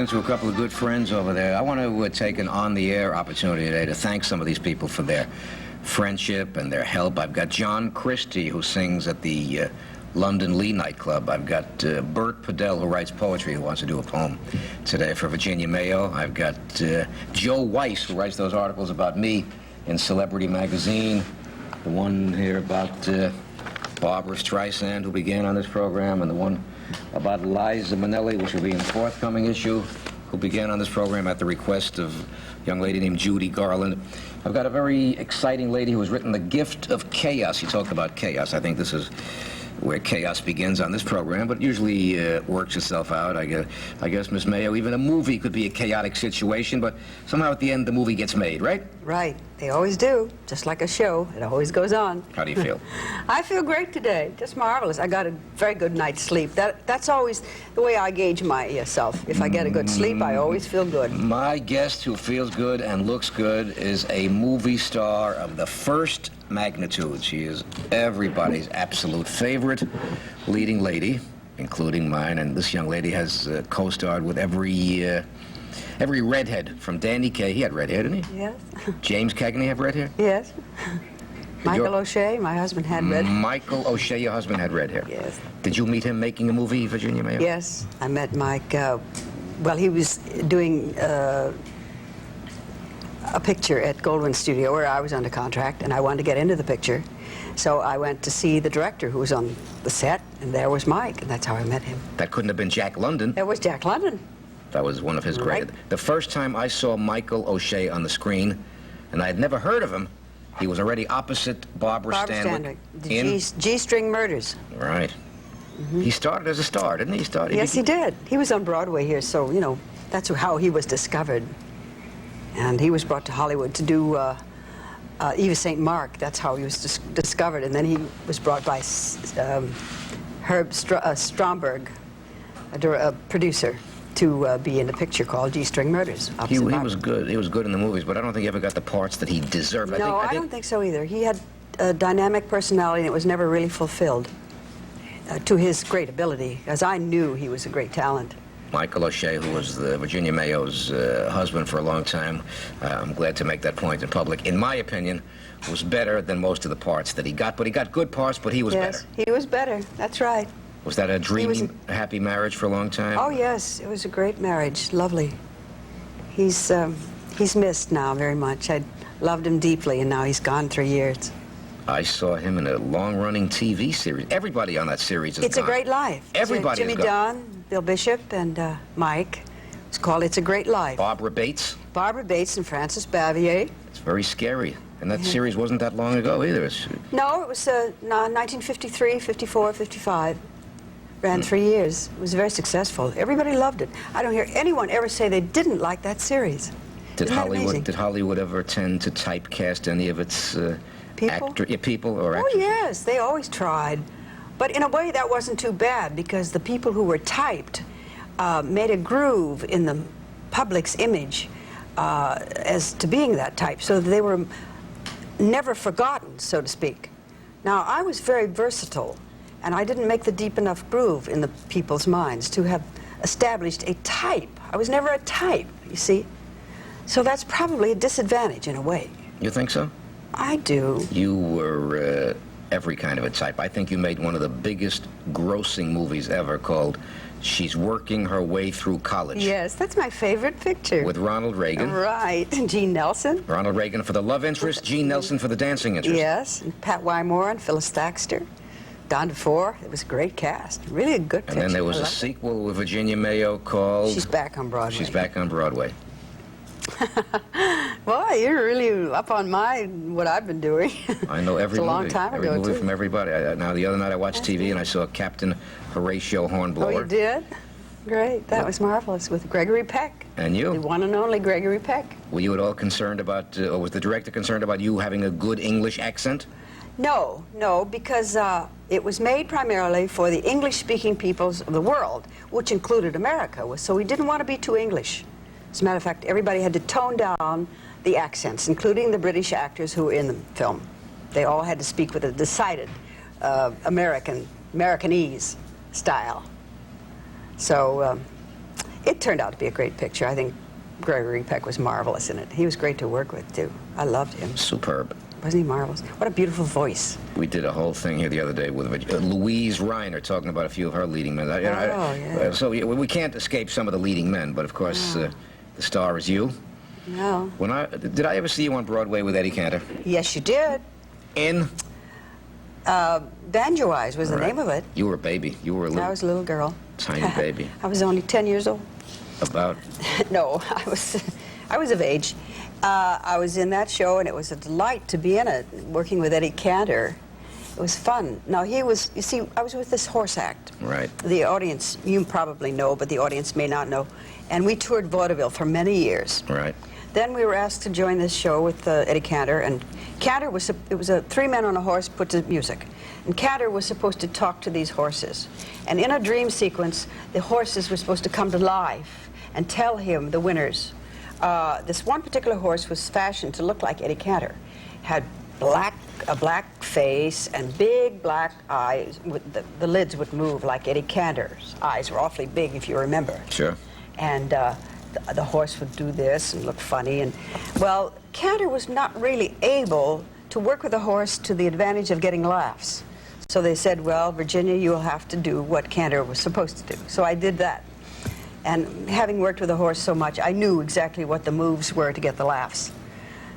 into a couple of good friends over there. I want to take an on-the-air opportunity today to thank some of these people for their friendship and their help. I've got John Christie, who sings at the London Lee nightclub. I've got Bert Padell, who writes poetry, who wants to do a poem today for Virginia Mayo. I've got Joe Weiss, who writes those articles about me in Celebrity Magazine. The one here about Barbara Streisand, who began on this program, and the one about Liza Minnelli, which will be in the forthcoming issue, who began on this program at the request of a young lady named Judy Garland. I've got a very exciting lady who has written The Gift of Chaos. She talked about chaos. I think this is where chaos begins on this program, but usually works itself out. I guess, Miss Mayo, even a movie could be a chaotic situation, but somehow at the end the movie gets made, right? Right. They always do. Just like a show, it always goes on. How do you feel? I feel great today. Just marvelous. I got a very good night's sleep. That's always the way I gauge myself. If I get a good sleep, I always feel good. My guest who feels good and looks good is a movie star of the first magnitude. She is everybody's absolute favorite leading lady, including mine, and this young lady has co-starred with every redhead, from Danny Kaye. He had red hair, didn't he? Yes. James Cagney have red hair? Yes. Michael O'Shea, my husband, had red hair. Michael O'Shea, your husband, had red hair? Yes. Did you meet him making a movie, Virginia Mayo? Yes. I met Mike, well, he was doing a picture at Goldwyn Studio where I was under contract, and I wanted to get into the picture. So I went to see the director who was on the set, and there was Mike, and that's how I met him. That couldn't have been Jack London. That was Jack London. That was one of his Right. great. The first time I saw Michael O'Shea on the screen, and I had never heard of him, he was already opposite Barbara Stanwyck. The G-String Murders. Right. He started as a star, didn't he? Yes, he did. He was on Broadway here, so, you know, that's how he was discovered. And he was brought to Hollywood to do Eva St. Mark. That's how he was discovered. And then he was brought by Herb Stromberg, a producer, to be in a picture called G-String Murders. He was good. He was good in the movies, but I don't think he ever got the parts that he deserved. No, I don't think so either. He had a dynamic personality, and it was never really fulfilled to his great ability, as I knew he was a great talent. Michael O'Shea, who was the Virginia Mayo's husband for a long time, I'm glad to make that point in public, in my opinion, was better than most of the parts that he got. But he got good parts, but he was better. Yes, he was better. That's right. Was that a dreamy, happy marriage for a long time? Oh, yes. It was a great marriage. Lovely. He's missed now very much. I loved him deeply, and now he's gone 3 years. I saw him in a long-running TV series. Everybody on that series is It's gone. A Great Life. Everybody Jimmy is gone. Dunn, Bill Bishop, and Mike. It's called It's a Great Life. Barbara Bates. Barbara Bates and Francis Bavier. It's very scary. And that series wasn't that long ago either. No, it was 1953, 54, 55. Ran 3 years. It was very successful. Everybody loved it. I don't hear anyone ever say they didn't like that series. Did Isn't that amazing? Hollywood ever tend to typecast any of its people? People or Oh, actors? yes, they always tried. But in a way, that wasn't too bad, because the people who were typed made a groove in the public's image as to being that type, so that they were never forgotten, so to speak. Now, I was very versatile, and I didn't make the deep enough groove in the people's minds to have established a type. I was never a type, you see. So that's probably a disadvantage in a way. You think so? I do. You were every kind of a type. I think you made one of the biggest grossing movies ever, called She's Working Her Way Through College. Yes, that's my favorite picture. With Ronald Reagan. Right, and Gene Nelson. Ronald Reagan for the love interest, Gene Nelson for the dancing interest. Yes, and Pat Wymore and Phyllis Thaxter. Don DeFore. It was a great cast. Really a good picture. And then there was a sequel with Virginia Mayo called... She's Back on Broadway. She's Back on Broadway. Well, you're really up on what I've been doing. I know every movie. It's a long time ago, every movie too. from everybody. Now, the other night I watched TV and I saw Captain Horatio Hornblower. Oh, you did? Great. That was marvelous, with Gregory Peck. And you? The one and only Gregory Peck. Were you at all concerned about, or was the director concerned about you having a good English accent? No, because it was made primarily for the English-speaking peoples of the world, which included America. So we didn't want to be too English. As a matter of fact, everybody had to tone down the accents, including the British actors who were in the film. They all had to speak with a decided Americanese style. So it turned out to be a great picture. I think Gregory Peck was marvelous in it. He was great to work with, too. I loved him. Superb. Wasn't he marvelous? What a beautiful voice. We did a whole thing here the other day with Louise Reiner talking about a few of her leading men. Yeah. So we can't escape some of the leading men, but of course the star is you. No. Did I ever see you on Broadway with Eddie Cantor? Yes, you did. In? Banjo Eyes was the name of it. You were a baby. You were a I was a little girl. tiny baby. I was only 10 years old. About? No, I was of age. I was in that show, and it was a delight to be in it, working with Eddie Cantor. It was fun. Now, you see, I was with this horse act. Right. The audience, you probably know, but the audience may not know. And we toured vaudeville for many years. Right. Then we were asked to join this show with Eddie Cantor, and Cantor it was a 3 men on a horse put to music. And Cantor was supposed to talk to these horses. And in a dream sequence, the horses were supposed to come to life and tell him the winners. This one particular horse was fashioned to look like Eddie Cantor. Had a black face and big black eyes. The lids would move like Eddie Cantor's eyes were awfully big, if you remember. Sure. And the horse would do this and look funny. And well, Cantor was not really able to work with the horse to the advantage of getting laughs. So they said, well, Virginia, you'll have to do what Cantor was supposed to do. So I did that. And having worked with a horse so much, I knew exactly what the moves were to get the laughs.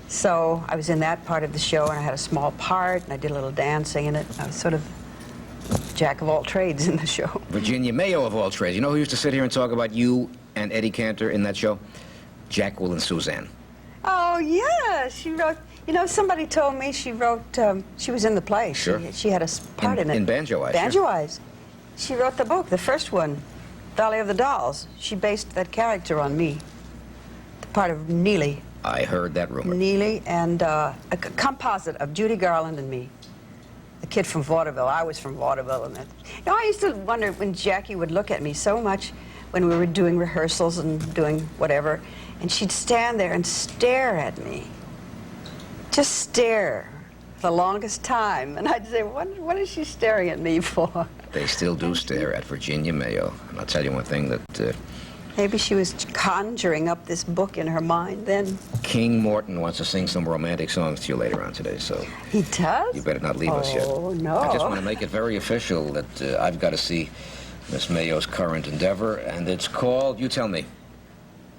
So I was in that part of the show, and I had a small part, and I did a little dancing in it. I was sort of jack of all trades in the show. Virginia Mayo of all trades. You know who used to sit here and talk about you and Eddie Cantor in that show? Jacqueline and Suzanne. Oh, yeah. She wrote, you know, somebody told me she wrote, she was in the play. Sure. She had a part in it. In Banjo Eyes. Banjo Eyes. She wrote the book, the first one, Valley of the Dolls. She based that character on me, the part of Neely. I heard that rumor. Neely, and a composite of Judy Garland and me. The kid from vaudeville. I was from vaudeville. And that. You know, I used to wonder when Jackie would look at me so much when we were doing rehearsals and doing whatever, and she'd stand there and stare at me. Just stare for the longest time. And I'd say, what is she staring at me for? They still do stare at Virginia Mayo. And I'll tell you one thing that... Maybe she was conjuring up this book in her mind then. King Morton wants to sing some romantic songs to you later on today, so... He does? You better not leave us yet. Oh, no. I just want to make it very official that I've got to see Miss Mayo's current endeavor, and it's called, you tell me.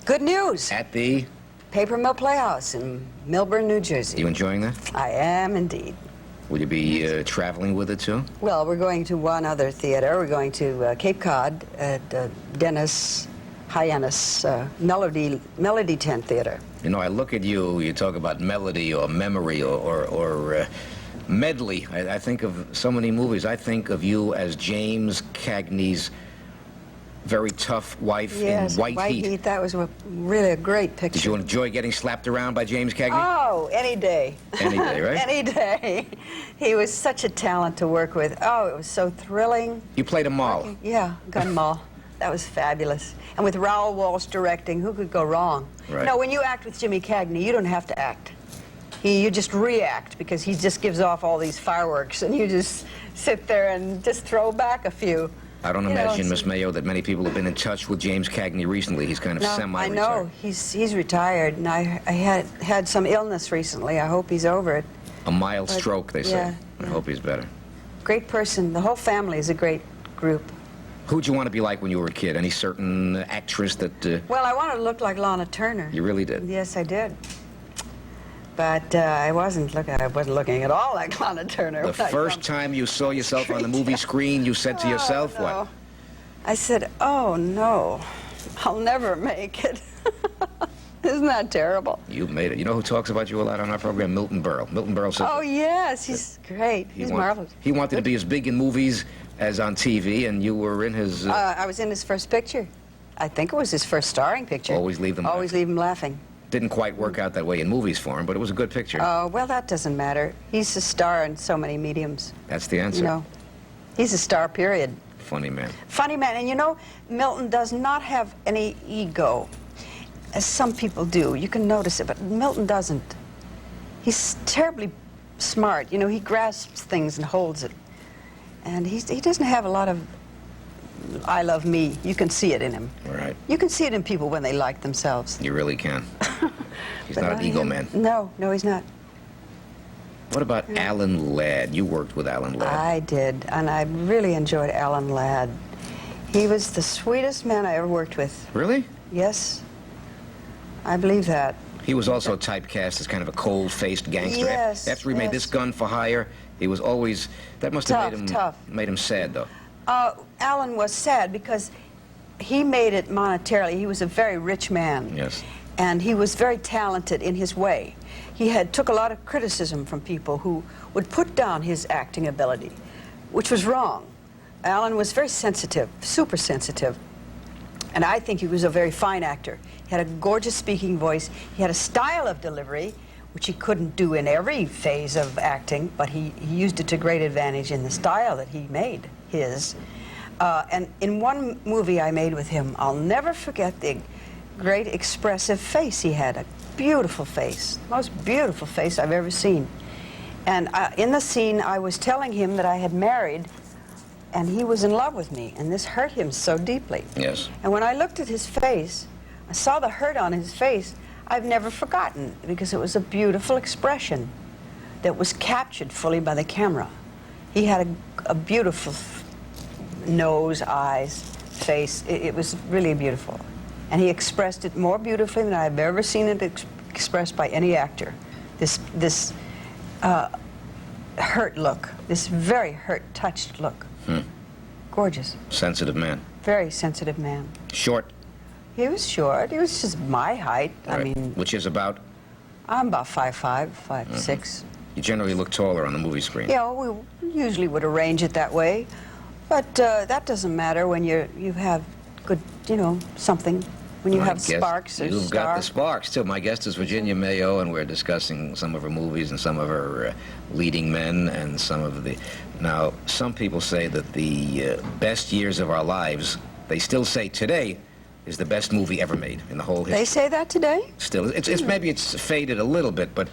Good news. At the... Paper Mill Playhouse in Millburn, New Jersey. You enjoying that? I am indeed. Will you be traveling with it, too? Well, we're going to one other theater. We're going to Cape Cod at Dennis Hyannis Melody Tent Theater. You know, I look at you, you talk about melody or memory or medley. I think of so many movies. I think of you as James Cagney's very tough wife in White Heat. That was really a great picture. Did you enjoy getting slapped around by James Cagney? Oh, any day. Any day, right? Any day. He was such a talent to work with. Oh, it was so thrilling. You played a mall. Yeah, gun mall. That was fabulous. And with Raoul Walsh directing, who could go wrong? Right. No, when you act with Jimmy Cagney, you don't have to act. You just react, because he just gives off all these fireworks, and you just sit there and just throw back a few. I don't imagine, Miss Mayo, that many people have been in touch with James Cagney recently. He's kind of semi-retired. I know. He's retired, and I had some illness recently. I hope he's over it. A mild stroke, they say. Yeah, I hope he's better. Great person. The whole family is a great group. Who'd you want to be like when you were a kid? Any certain actress that... Well, I wanted to look like Lana Turner. You really did? Yes, I did. But I wasn't looking at all like Lana Turner. The first time you saw yourself on the movie screen, you said to yourself, no. what? I said, oh, no, I'll never make it. Isn't that terrible? You made it. You know who talks about you a lot on our program? Milton Berle. Milton Berle says... Oh, yes, he's great. He's marvelous. He wanted to be as big in movies as on TV, and you were in his... I was in his first picture. I think it was his first starring picture. Always Leave Them Laughing. Always Leave Them Laughing. Didn't quite work out that way in movies for him, but it was a good picture. Oh, well, that doesn't matter. He's a star in so many mediums. That's the answer. You know, he's a star, period. Funny man. Funny man. And you know, Milton does not have any ego, as some people do. You can notice it, but Milton doesn't. He's terribly smart. You know, he grasps things and holds it. And he doesn't have a lot of I love me. You can see it in him. Right. You can see it in people when they like themselves. You really can. He's But not an ego him. man. No, no, he's not. What about Alan Ladd? You worked with Alan Ladd. I did, and I really enjoyed Alan Ladd. He was the sweetest man I ever worked with. Really? Yes, I believe that. He was also typecast as kind of a cold-faced gangster. Yes, After he made this yes. Gun for Hire, he was always... That must have made him sad, though. Alan was sad because he made it monetarily. He was a very rich man. Yes. And he was very talented in his way. He took a lot of criticism from people who would put down his acting ability, which was wrong. Alan was very sensitive, super sensitive. And I think he was a very fine actor. He had a gorgeous speaking voice. He had a style of delivery, which he couldn't do in every phase of acting, but he used it to great advantage in the style that he made his. And in one movie I made with him, I'll never forget the great expressive face he had, a beautiful face, most beautiful face I've ever seen. And in the scene, I was telling him that I had married, and he was in love with me, and this hurt him so deeply. Yes. And when I looked at his face, I saw the hurt on his face. I've never forgotten, because it was a beautiful expression that was captured fully by the camera. He had a beautiful nose, eyes, face. It was really beautiful. And he expressed it more beautifully than I've ever seen it expressed by any actor. This hurt look, this very hurt, touched look. Gorgeous. Sensitive man. Very sensitive man. Short. He was short. He was just my height. Right. I mean, Which is about? I'm about 5'5", 5'6". You generally look taller on the movie screen. Yeah, we usually would arrange it that way. But that doesn't matter when you have good, something. When you My have guest- sparks or You've got the stars. sparks, too. My guest is Virginia Mayo, and we're discussing some of her movies and some of her leading men and some of the... Now, some people say that the best years of our lives, they still say today, is the best movie ever made in the whole history. They say that today? Still, maybe it's faded a little bit, but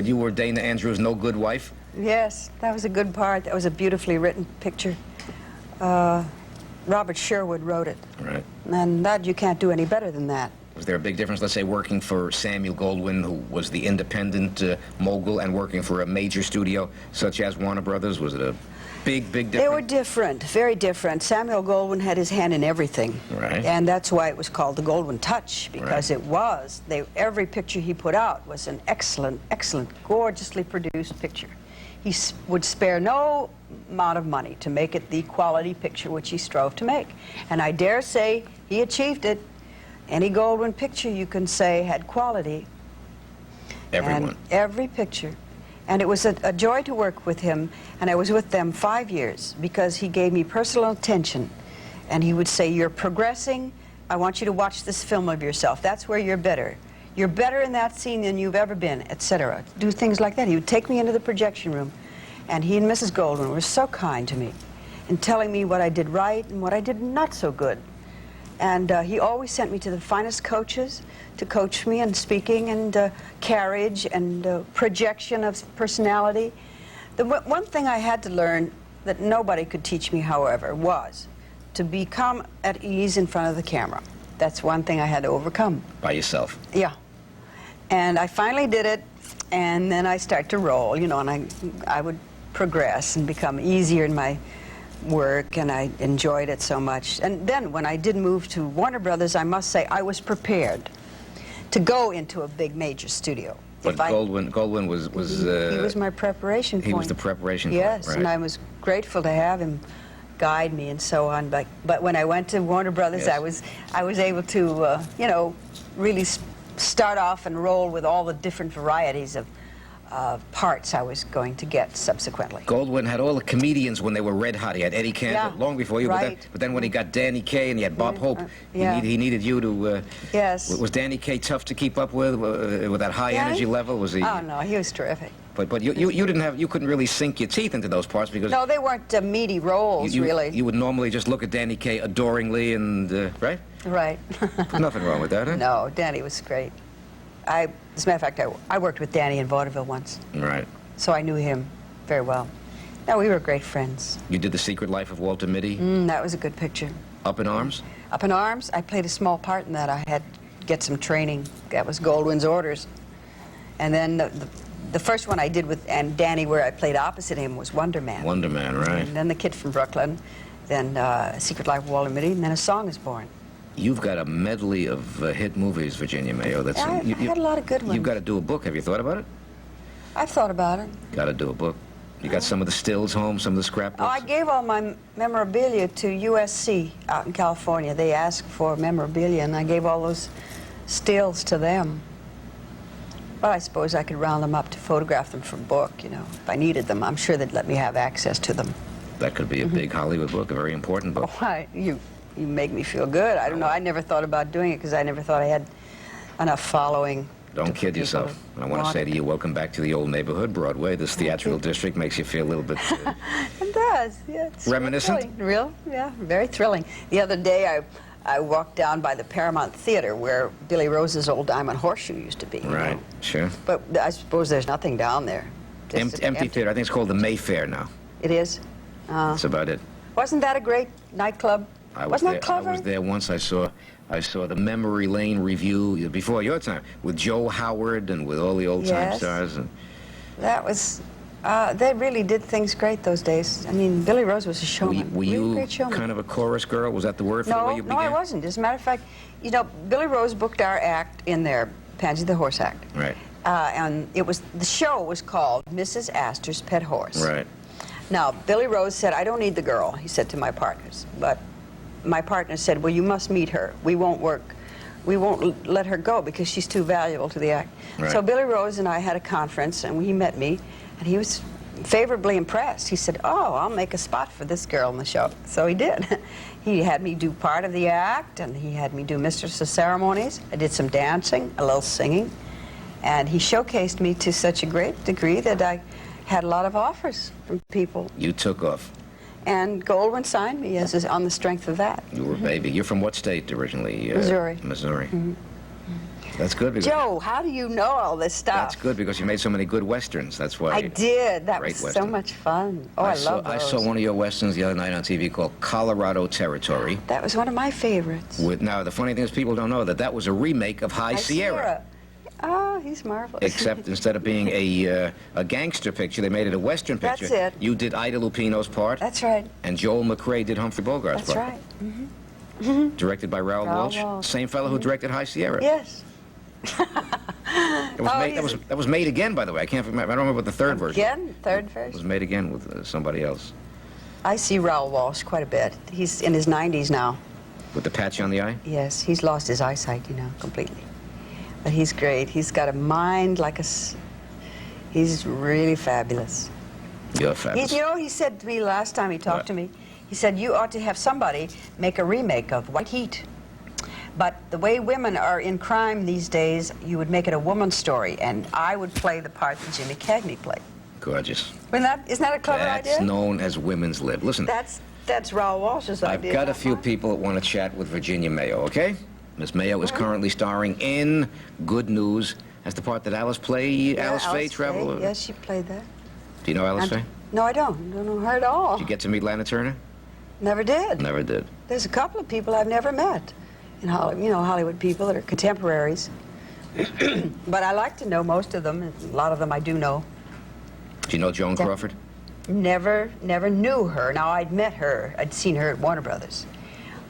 you were Dana Andrews' No Good Wife? Yes, that was a good part. That was a beautifully written picture. Robert Sherwood wrote it. Right. And that you can't do any better than that. Was there a big difference, let's say, working for Samuel Goldwyn, who was the independent mogul, and working for a major studio such as Warner Brothers? Was it a big difference? They were different, very different. Samuel Goldwyn had his hand in everything. Right. And that's why it was called the Goldwyn Touch, because Right. it was. Every picture he put out was an excellent, gorgeously produced picture. He would spare no amount of money to make it the quality picture which he strove to make. And I dare say he achieved it. Any Goldwyn picture you can say had quality. Everyone. And every picture. And it was a joy to work with him. And I was with them 5 years because he gave me personal attention. And he would say, "You're progressing. I want you to watch this film of yourself. That's where you're better. You're better in that scene than you've ever been," etc. Do things like that. He would take me into the projection room. And he and Mrs. Goldwyn were so kind to me in telling me what I did right and what I did not so good. And he always sent me to the finest coaches to coach me in speaking and carriage and projection of personality. The one thing I had to learn that nobody could teach me, however, was to become at ease in front of the camera. That's one thing I had to overcome. By yourself. Yeah. And I finally did it, and then I start to roll, and I would progress and become easier in my work, and I enjoyed it so much. And then when I did move to Warner Brothers, I must say I was prepared to go into a big major studio. But Goldwyn was he was my preparation point. He was the preparation point, Yes, right. and I was grateful to have him guide me and so on. But when I went to Warner Brothers, Yes. I was able to really start off and roll with all the different varieties of parts I was going to get subsequently. Goldwyn had all the comedians when they were red hot. He had Eddie Cantor long before you, right. but then when he got Danny Kaye and he had Bob Hope, yeah. he needed you to... Yes. Was Danny Kaye tough to keep up with that high energy level? Was he? Oh, no, he was terrific. But you couldn't really sink your teeth into those parts because... No, they weren't meaty roles, really. You would normally just look at Danny Kaye adoringly and, right? Right. Nothing wrong with that, huh? No, Danny was great. As a matter of fact, I worked with Danny in vaudeville once. Right. So I knew him very well. No, we were great friends. You did The Secret Life of Walter Mitty? That was a good picture. Up in Arms? Up in Arms, I played a small part in that. I had to get some training. That was Goldwyn's orders. And then the first one I did with Danny, where I played opposite him, was Wonder Man. Wonder Man, right. And then The Kid from Brooklyn, then Secret Life of Walter Mitty, and then A Song is Born. You've got a medley of hit movies, Virginia Mayo. That's I had a lot of good ones. You've got to do a book. Have you thought about it? I've thought about it. Got to do a book. You got some of the stills home, some of the scrapbooks? Oh, I gave all my memorabilia to USC out in California. They asked for memorabilia, and I gave all those stills to them. But I suppose I could round them up to photograph them for a book, you know, if I needed them. I'm sure they'd let me have access to them. That could be a big Hollywood book, a very important book. Oh, you make me feel good. I don't know. I never thought about doing it because I never thought I had enough following. Don't kid yourself. And I want to say to you, welcome back to the old neighborhood, Broadway. This theatrical district makes you feel a little bit... It does, yeah. It's reminiscent? Real, yeah, very thrilling. The other day, I walked down by the Paramount Theater where Billy Rose's old Diamond Horseshoe used to be. Right, sure. But I suppose there's nothing down there. Empty theater. I think it's called the Mayfair now. It is? That's about it. Wasn't that a great nightclub? Wasn't that clever? I was there once. I saw the Memory Lane review before your time with Joe Howard and with all the old-time stars. And that was... they really did things great those days. I mean, Billy Rose was a showman. Were you great showman. kind of a chorus girl? Was that the word for the way you began? No, I wasn't. As a matter of fact, you know, Billy Rose booked our act in there, Pansy the Horse Act. Right. And the show was called Mrs. Astor's Pet Horse. Right. Now, Billy Rose said, I don't need the girl, he said to my partners. But my partner said, well, you must meet her. We won't let her go because she's too valuable to the act. Right. So Billy Rose and I had a conference, and he met me, and he was favorably impressed. He said, oh, I'll make a spot for this girl in the show. So he did. He had me do part of the act, and he had me do Mistress of Ceremonies. I did some dancing, a little singing, and he showcased me to such a great degree that I had a lot of offers from people. You took off. And Goldwyn signed me on the strength of that. You were a baby. You're from what state originally? Missouri. Missouri. That's good. Because Joe, how do you know all this stuff? That's good because you made so many good westerns. That's why. I did. That was Western. so much fun. Oh, I love those. I saw one of your westerns the other night on TV called Colorado Territory. That was one of my favorites. Now, the funny thing is people don't know that was a remake of High Sierra. Oh, he's marvelous. Except instead of being a gangster picture, they made it a western picture. That's it. You did Ida Lupino's part. That's right. And Joel McRae did Humphrey Bogart's That's part. right. Directed by Raoul Walsh. Same fellow who directed High Sierra. Yes. That was made again, by the way. I can't remember. I don't remember what the third version. Again? Third version? It was made again with somebody else. I see Raoul Walsh quite a bit. He's in his 90s now. With the patch on the eye? Yes, he's lost his eyesight, you know, completely. But he's great. He's got a mind like he's really fabulous. You're fabulous. You know, he said to me last time he talked to me, he said, you ought to have somebody make a remake of White Heat. But the way women are in crime these days, you would make it a woman's story, and I would play the part that Jimmy Cagney played. Gorgeous. Isn't that a clever idea? That's known as Women's Lib. Listen. That's Raoul Walsh's idea. I've got a few people that want to chat with Virginia Mayo, okay? Miss Mayo is currently starring in Good News as the part that Alice played. Yeah, Alice Faye travel. Yes, she played that. Do you know Alice Faye? No, I don't. Don't know her at all. Did you get to meet Lana Turner? Never did. Never did. There's a couple of people I've never met in Hollywood, you know, Hollywood people that are contemporaries. But I like to know most of them. A lot of them I do know. Do you know Joan Crawford? Never knew her. Now, I'd met her. I'd seen her at Warner Brothers.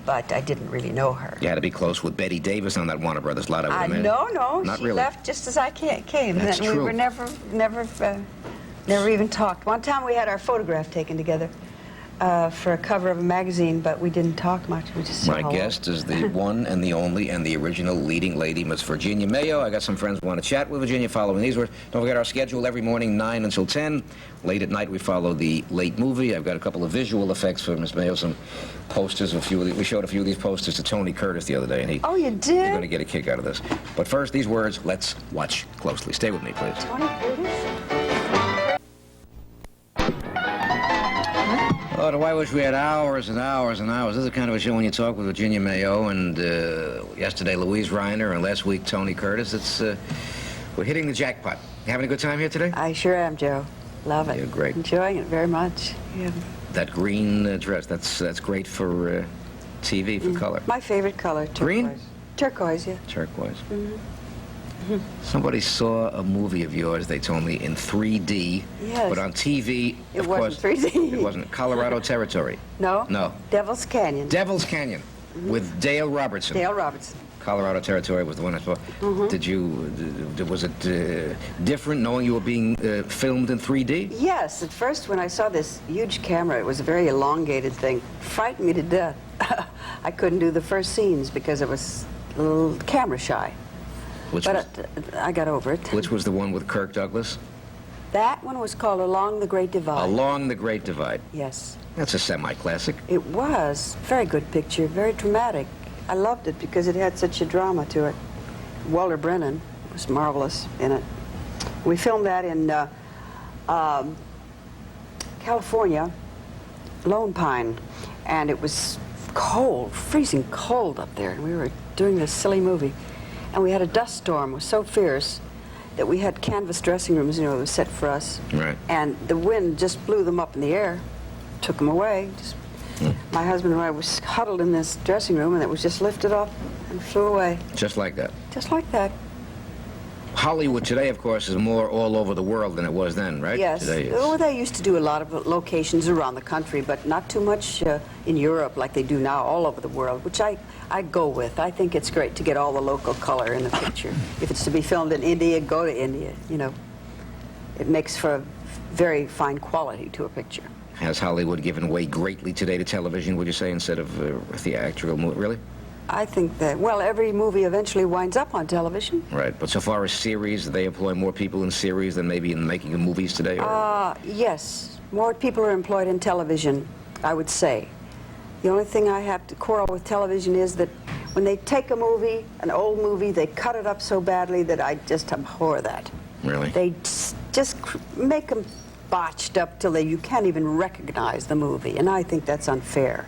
But I didn't really know her. You had to be close with Betty Davis on that Warner Brothers lot, I would imagine. No. Not she really. left just as I came. That's and true. We were never even talked. One time we had our photograph taken together for a cover of a magazine, but we didn't talk much. We just said My hello. guest is the one and the only and the original leading lady, Miss Virginia Mayo. I got some friends who want to chat with Virginia following these words. Don't forget our schedule every morning, 9 until 10. Late at night, we follow the late movie. I've got a couple of visual effects for Miss Mayo, some posters. We showed a few of these posters to Tony Curtis the other day, and Oh, you did? you're going to get a kick out of this. But first, these words, let's watch closely. Stay with me, please. Tony Curtis? Oh, do I wish we had hours and hours and hours. This is the kind of a show when you talk with Virginia Mayo and yesterday Louise Reiner and last week Tony Curtis. We're hitting the jackpot. You having a good time here today? I sure am, Joe. Love it. You're great. Enjoying it very much. Yeah. That green dress, that's great for TV for color. My favorite color, turquoise. Green? Turquoise, yeah. Turquoise. Somebody saw a movie of yours, they told me, in 3D, Yes. but on TV, It of wasn't course, 3D. it wasn't. Colorado Territory. No? No. Devil's Canyon. Devil's Canyon with Dale Robertson. Dale Robertson. Colorado Territory was the one I saw. Did you, was it different knowing you were being filmed in 3D? Yes, at first when I saw this huge camera, it was a very elongated thing, frightened me to death. I couldn't do the first scenes because it was a little camera shy. Which But was, I got over it. which was the one with Kirk Douglas? That one was called Along the Great Divide. Along the Great Divide. Yes. That's a semi-classic. It was. Very good picture, very dramatic. I loved it because it had such a drama to it. Walter Brennan was marvelous in it. We filmed that in California, Lone Pine, and it was cold, freezing cold up there, and we were doing this silly movie. And we had a dust storm. It was so fierce that we had canvas dressing rooms, you know, it was set for us. Right. And the wind just blew them up in the air, took them away. My husband and I was huddled in this dressing room, and it was just lifted up and flew away. Just like that. Just like that. Hollywood today, of course, is more all over the world than it was then, right? Yes. Today is. Oh, they used to do a lot of locations around the country, but not too much in Europe like they do now all over the world, which I go with. I think it's great to get all the local color in the picture. If it's to be filmed in India, go to India, you know. It makes for a very fine quality to a picture. Has Hollywood given way greatly today to television, would you say, instead of theatrical movie? Really? I think that, well, every movie eventually winds up on television. Right. But so far as series, they employ more people in series than maybe in making of movies today? Or? Yes. More people are employed in television, I would say. The only thing I have to quarrel with television is that when they take a movie, an old movie, they cut it up so badly that I just abhor that. Really? They just make them botched up till you can't even recognize the movie, and I think that's unfair.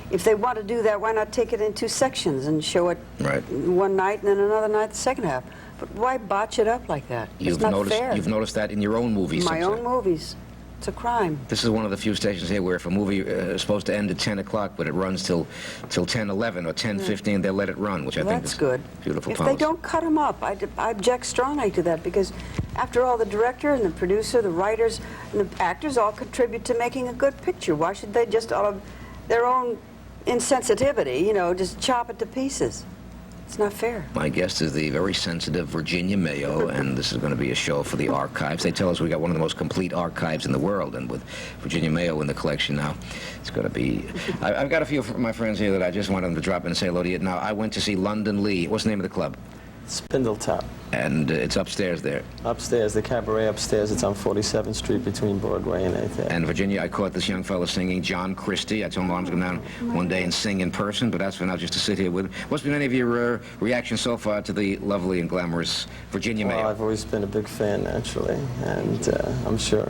If they want to do that, why not take it in 2 sections and show it Right. one night and then another night the second half? But why botch it up like that? It's not fair. You've noticed that in your own movies. My own sometimes. movies. It's a crime. This is one of the few stations here where if a movie is supposed to end at 10 o'clock, but it runs till 10:11 or 10:15, they'll let it run, which I think That's is good. beautiful If policy. they don't cut them up, I object strongly to that, because after all, the director and the producer, the writers, and the actors all contribute to making a good picture. Why should they just, out of their own insensitivity, you know, just chop it to pieces? It's not fair. My guest is the very sensitive Virginia Mayo, and this is going to be a show for the archives. They tell us we got one of the most complete archives in the world, and with Virginia Mayo in the collection now, it's going to be... I've got a few of my friends here that I just want them to drop in and say hello to you. Now, I went to see London Lee. What's the name of the club? Spindletop. And it's upstairs there. Upstairs, the cabaret upstairs. It's on 47th Street between Broadway and 8th Ave. And Virginia, I caught this young fellow singing, John Christie. I told him I was going to come down one day and sing in person, but that's for now, just to sit here with him. What's been any of your reactions so far to the lovely and glamorous Virginia Well, Mayo? I've always been a big fan, naturally, and I'm sure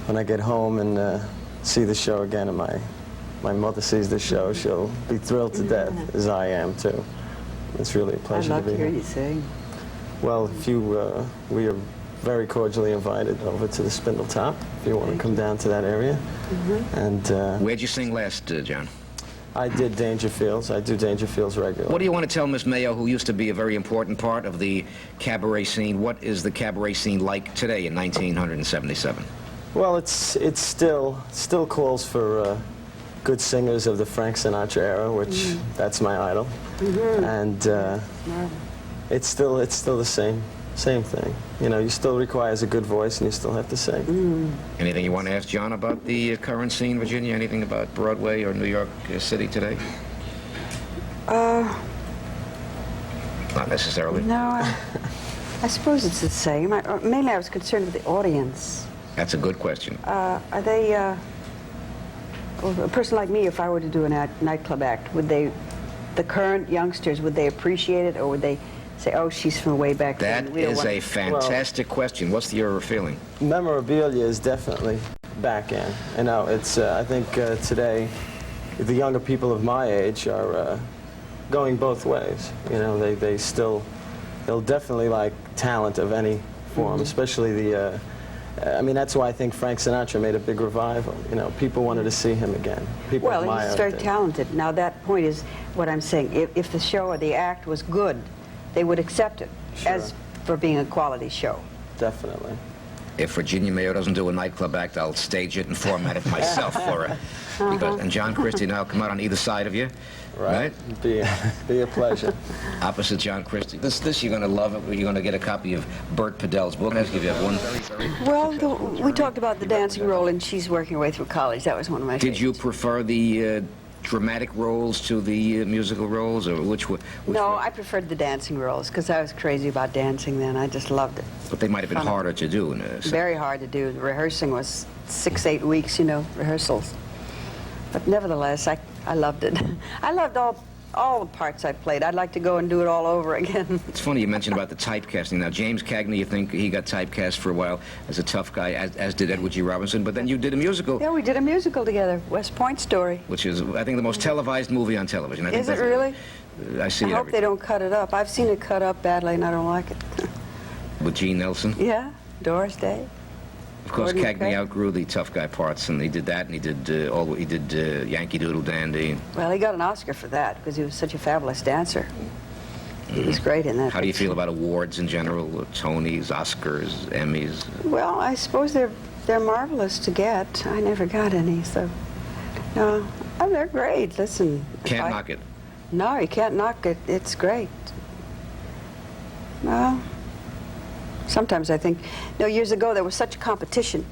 when I get home and see the show again, and my mother sees the show, she'll be thrilled to death, as I am too. It's really a I'd pleasure love to to be hear here. you sing. Well, if you, we are very cordially invited over to the Spindletop if you want to come down to that area. And Where'd you sing last, John? I did Dangerfields. I do Dangerfields regularly. What do you want to tell Miss Mayo, who used to be a very important part of the cabaret scene? What is the cabaret scene like today in 1977? Well, it still calls for good singers of the Frank Sinatra era, which that's my idol, and it's still the same thing. You know, you still requires a good voice, and you still have to sing. Anything you want to ask John about the current scene, Virginia? Anything about Broadway or New York City today? Not necessarily. No, I suppose it's the same. Mainly I was concerned with the audience. That's a good question. Are they, well, a person like me, if I were to do a nightclub act, would they, the current youngsters, would they appreciate it, or would they say, oh, she's from way back then? That We don't is want a fantastic question. What's your feeling? Memorabilia is definitely back in. You know, it's I think today the younger people of my age are going both ways. You know, they'll definitely like talent of any form, especially the I mean, that's why I think Frank Sinatra made a big revival. You know, people wanted to see him again. People Well, admired he's very him. talented. Now, that point is what I'm saying. If the show or the act was good, they would accept it Sure. as for being a quality show. Definitely. If Virginia Mayo doesn't do a nightclub act, I'll stage it and format it myself for her. And John Christie now come out on either side of you, right? Be a pleasure. Opposite John Christie. This you're going to love it. You're going to get a copy of Bert Padell's book. Let's give you one. Well, we talked about the dancing role, and she's working her way through college. That was one of my favorites. Did you prefer the dramatic roles to the musical roles, or which No, I preferred the dancing roles because I was crazy about dancing then. I just loved it. But they might have been Fun. harder to do. Very hard to do. The rehearsing was 6-8 weeks, you know, rehearsals. But nevertheless, I loved it. I loved all the parts I played. I'd like to go and do it all over again. It's funny you mentioned about the typecasting. Now, James Cagney, you think he got typecast for a while as a tough guy, as did Edward G. Robinson, but then you did a musical. Yeah, we did a musical together, West Point Story. Which is, I think, the most televised movie on television. I think Is it that's- really? I see I it hope every they don't cut it up. I've seen it cut up badly, and I don't like it. with Gene Nelson. Yeah, Doris Day. Of course, Gordon Cagney McRae. outgrew the tough guy parts, and he did that, and he did Yankee Doodle Dandy. Well, he got an Oscar for that because he was such a fabulous dancer. He was great in that. How do you picture. feel about awards in general? Tonys, Oscars, Emmys? Well, I suppose they're marvelous to get. I never got any, so no. Oh, they're great. Listen. Can't knock it. No, you can't knock it. It's great. Well, sometimes I think, years ago there was such a competition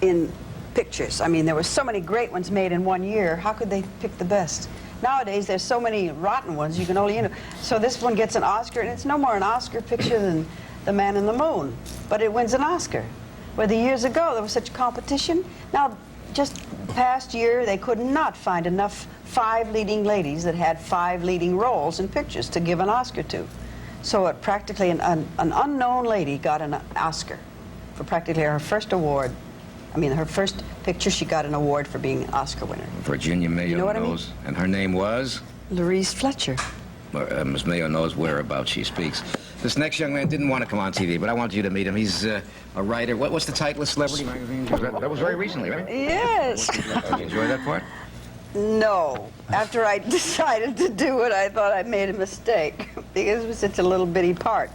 in pictures. I mean, there were so many great ones made in one year. How could they pick the best? Nowadays, there's so many rotten ones, you can only, so this one gets an Oscar, and it's no more an Oscar picture than The Man in the Moon, but it wins an Oscar. Where the years ago, there was such competition. Now, just past year, they could not find enough 5 leading ladies that had 5 leading roles in pictures to give an Oscar to. So practically an unknown lady got an Oscar for practically her first award. I mean, her first picture, she got an award for being an Oscar winner. Virginia Mayo You know what I mean? knows, and her name was? Louise Fletcher. Ms. Mayo knows whereabouts she speaks. This next young man didn't want to come on TV, but I want you to meet him. He's a writer. What's the title of Celebrity Magazine? That was very recently, right? Yes. Did you enjoy that part? No. After I decided to do it, I thought I made a mistake because it was such a little bitty part.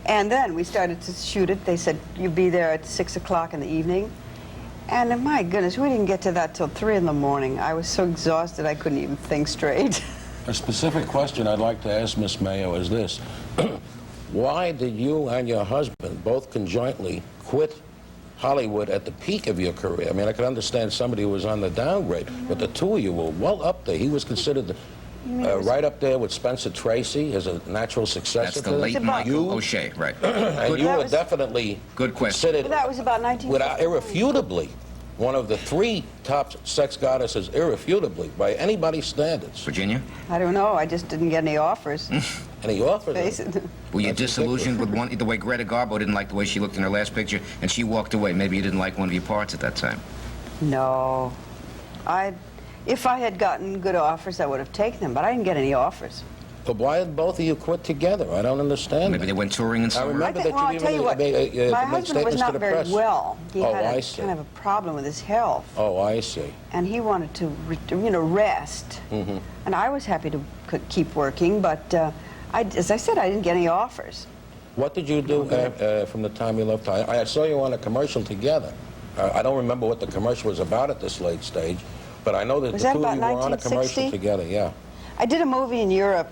And then we started to shoot it. They said, you'd be there at 6 o'clock in the evening. And my goodness, we didn't get to that till 3 in the morning. I was so exhausted I couldn't even think straight. A specific question I'd like to ask Miss Mayo is this. Why did you and your husband both conjointly quit Hollywood at the peak of your career? I mean, I could understand somebody who was on the downgrade, but the two of you were well up there. He was considered right up there with Spencer Tracy as a natural successor. That's the to late them. Michael O'Shea, right. And you That were was- definitely Good question. considered That was about 1950. without irrefutably one of the 3 top sex goddesses, irrefutably by anybody's standards. Virginia, I don't know. I just didn't get any offers. And he offered Face them. it. were you That's disillusioned with the way Greta Garbo didn't like the way she looked in her last picture, and she walked away? Maybe you didn't like one of your parts at that time. No. If I had gotten good offers, I would have taken them, but I didn't get any offers. But why did both of you quit together? I don't understand. Maybe that. they went touring in I summer. remember that well, I'll you tell you what, made my husband was statements to not the very press. well. He Oh, had I a see. kind of a problem with his health, Oh, I see. and he wanted to, rest. Mm-hmm. And I was happy to keep working, but as I said, I didn't get any offers. What did you do from the time you left? I saw you on a commercial together. I don't remember what the commercial was about at this late stage, but I know that Was the that two of about you were on a commercial 1960? together, yeah. I did a movie in Europe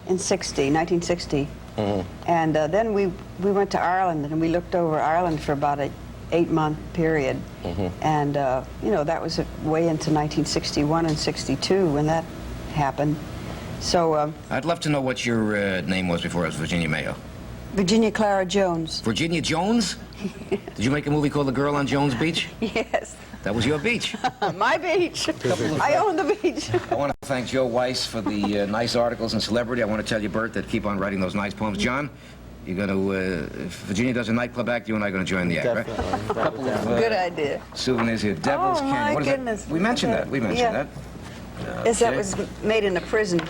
in 1960, Mm-hmm. and then we went to Ireland, and we looked over Ireland for about an 8-month period, Mm-hmm. and that was way into 1961 and 62 when that happened. So I'd love to know what your name was before it was Virginia Mayo. Virginia Clara Jones. Virginia Jones? Did you make a movie called The Girl on Jones Beach? Yes, That was your beach. my beach. I own the beach. I want to thank Joe Weiss for the nice articles in Celebrity. I want to tell you, Bert, that keep on writing those nice poems. John, you're going to, if Virginia does a nightclub act, you and I are going to join the act, right? Definitely. A couple of Good idea. souvenirs here. Devil's Oh, Canyon. my What is goodness. that? We mentioned that. We mentioned Yeah. that. Yes, that Okay. was made in a prison.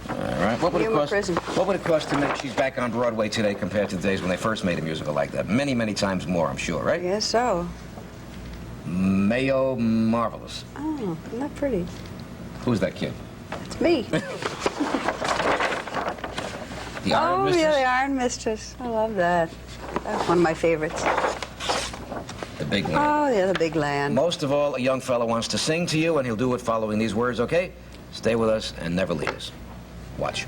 All right? What would it Yuma cost? Prison. What would it cost to make She's Back on Broadway today compared to the days when they first made a musical like that? Many, many times more, I'm sure, right? Yes, so. Mayo Marvelous. Oh, isn't that pretty? Who's that kid? It's me. The Iron Oh, Mistress? yeah, the Iron Mistress. I love that. That's one of my favorites. The Big Land. Oh, yeah, the big land. Most of all, a young fellow wants to sing to you, and he'll do it following these words, okay? Stay with us and never leave us. Watch.